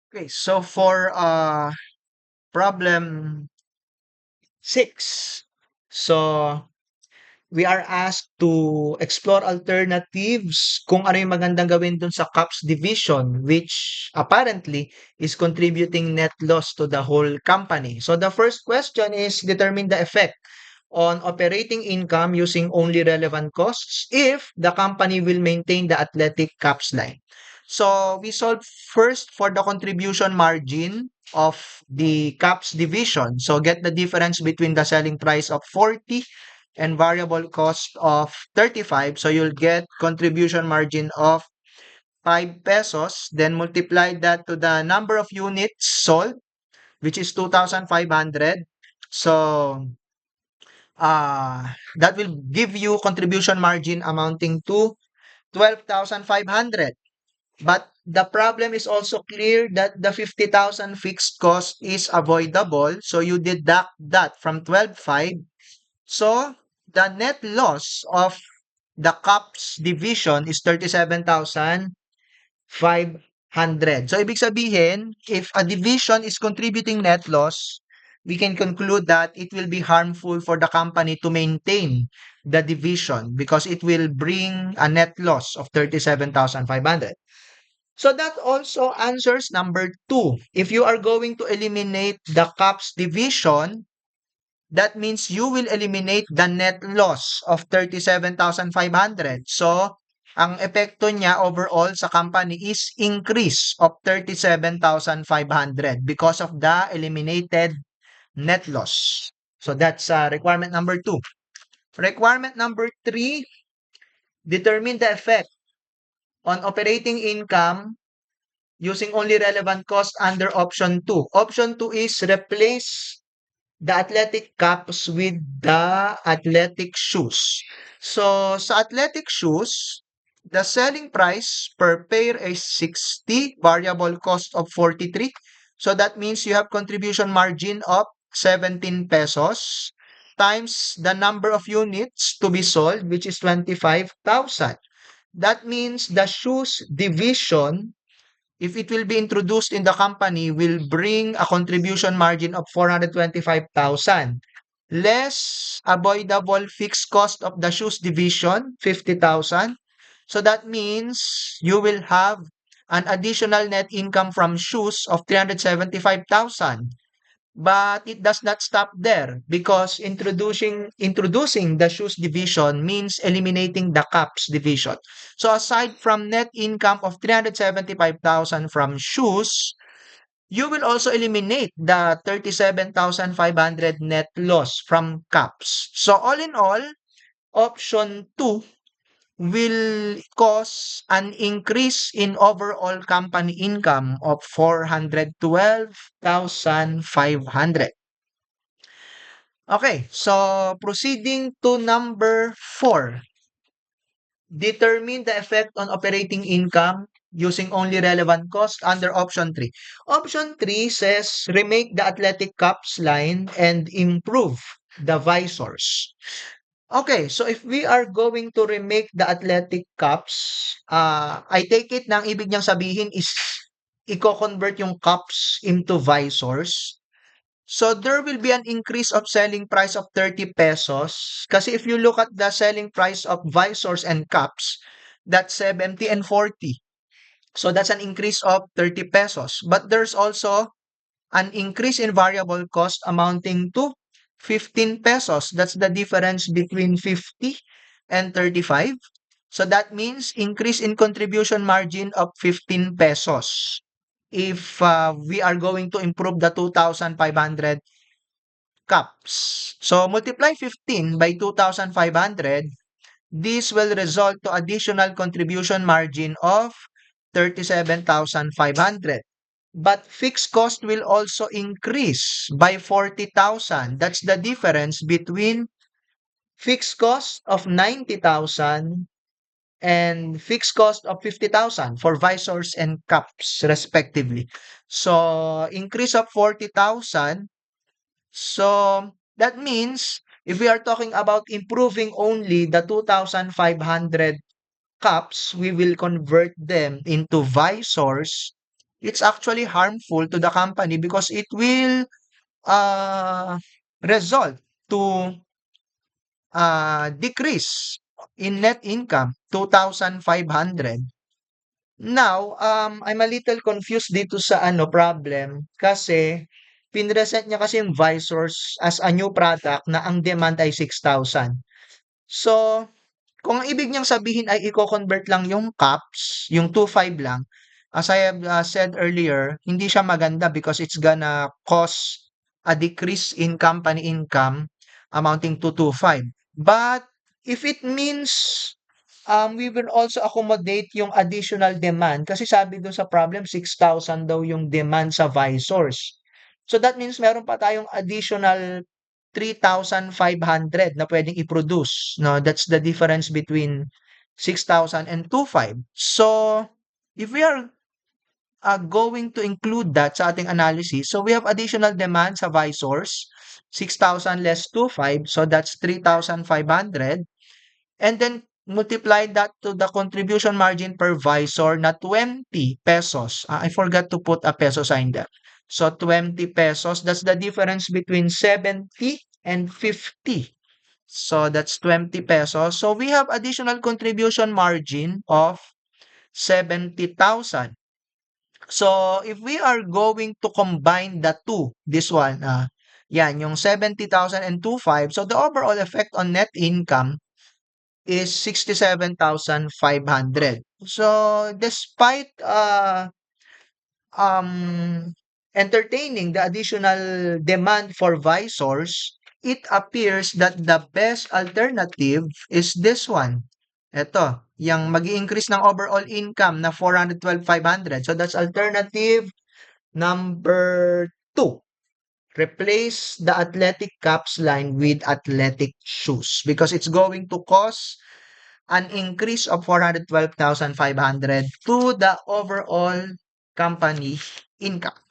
Okay, so for problem 6, so we are asked to explore alternatives kung ano yung magandang gawin dun sa CAPS division, which apparently is contributing net loss to the whole company. So the first question is determine the effect on operating income using only relevant costs if the company will maintain the athletic CAPS line. So we solve first for the contribution margin of the CAPS division. So get the difference between the selling price of 40 and variable cost of 35. So you'll get contribution margin of 5 pesos. Then multiply that to the number of units sold, which is 2,500. So that will give you contribution margin amounting to 12,500. But the problem is also clear that the 50,000 fixed cost is avoidable. So you deduct that from 12,500. So the net loss of the CAPS division is 37,500. So ibig sabihin, if a division is contributing net loss, we can conclude that it will be harmful for the company to maintain the division because it will bring a net loss of 37,500. So that also answers number 2. If you are going to eliminate the CAPS division, that means you will eliminate the net loss of 37,500. So, ang epekto niya overall sa company is increase of 37,500 because of the eliminated net loss. So, that's requirement number 2. Requirement number 3, determine the effect on operating income using only relevant cost under option 2. Option 2 is replace the athletic caps with the athletic shoes. So, sa athletic shoes, the selling price per pair is 60, variable cost of 43. So, that means you have contribution margin of 17 pesos times the number of units to be sold, which is 25,000. That means the shoes division, if it will be introduced in the company, will bring a contribution margin of 425,000. Less avoidable fixed cost of the shoes division, 50,000. So that means you will have an additional net income from shoes of 375,000. But it does not stop there because introducing the shoes division means eliminating the caps division. So aside from net income of 375,000 from shoes, you will also eliminate the 37,500 net loss from caps. So all in all, option 2 will cause an increase in overall company income of 412,500. Okay, so proceeding to number 4. Determine the effect on operating income using only relevant cost under option 3. Option 3 says remake the athletic caps line and improve the visors. Okay, so if we are going to remake the athletic cups, I take it na ang ibig niyang sabihin is i-convert yung cups into visors. So there will be an increase of selling price of 30 pesos. Kasi if you look at the selling price of visors and cups, that's 70 and 40. So that's an increase of 30 pesos. But there's also an increase in variable cost amounting to 15 pesos. That's the difference between 50 and 35. So that means increase in contribution margin of 15 pesos. If we are going to improve the 2,500 cups. So multiply 15 by 2,500. This will result to additional contribution margin of 37,500. But fixed cost will also increase by 40,000. That's the difference between fixed cost of 90,000 and fixed cost of 50,000 for visors and cups respectively. So increase of 40,000. So that means if we are talking about improving only the 2,500 cups, we will convert them into visors it's actually harmful to the company because it will result to decrease in net income, 2,500. Now, I'm a little confused dito sa problem kasi pinresent niya kasi yung Visors as a new product na ang demand ay 6,000. So, kung ang ibig niyang sabihin ay i-convert lang yung caps, yung 2,500 lang, as I have said earlier, hindi siya maganda because it's gonna cause a decrease in company income amounting to 2,500. But if it means we will also accommodate yung additional demand kasi sabi dun sa problem 6,000 daw yung demand sa Visors. So that means meron pa tayong additional 3,500 na pwedeng i-produce, no? That's the difference between 6,000 and 2,500. So, if we are going to include that sa ating analysis, so we have additional demand sa Visors, 6,000 less 2,500, so that's 3,500. And then multiply that to the contribution margin per Visor na 20 pesos. I forgot to put a peso sign there. So 20 pesos, that's the difference between 70 and 50. So that's 20 pesos. So we have additional contribution margin of 70,000. So if we are going to combine the two, this one, yan, yung 70,000 and 2,500. So the overall effect on net income is 67,500. So despite um entertaining the additional demand for Visors, it appears that the best alternative is this one. Ito, yung mag-i-increase ng overall income na 412,500. So that's alternative number 2. Replace the athletic caps line with athletic shoes because it's going to cause an increase of 412,500 to the overall company income.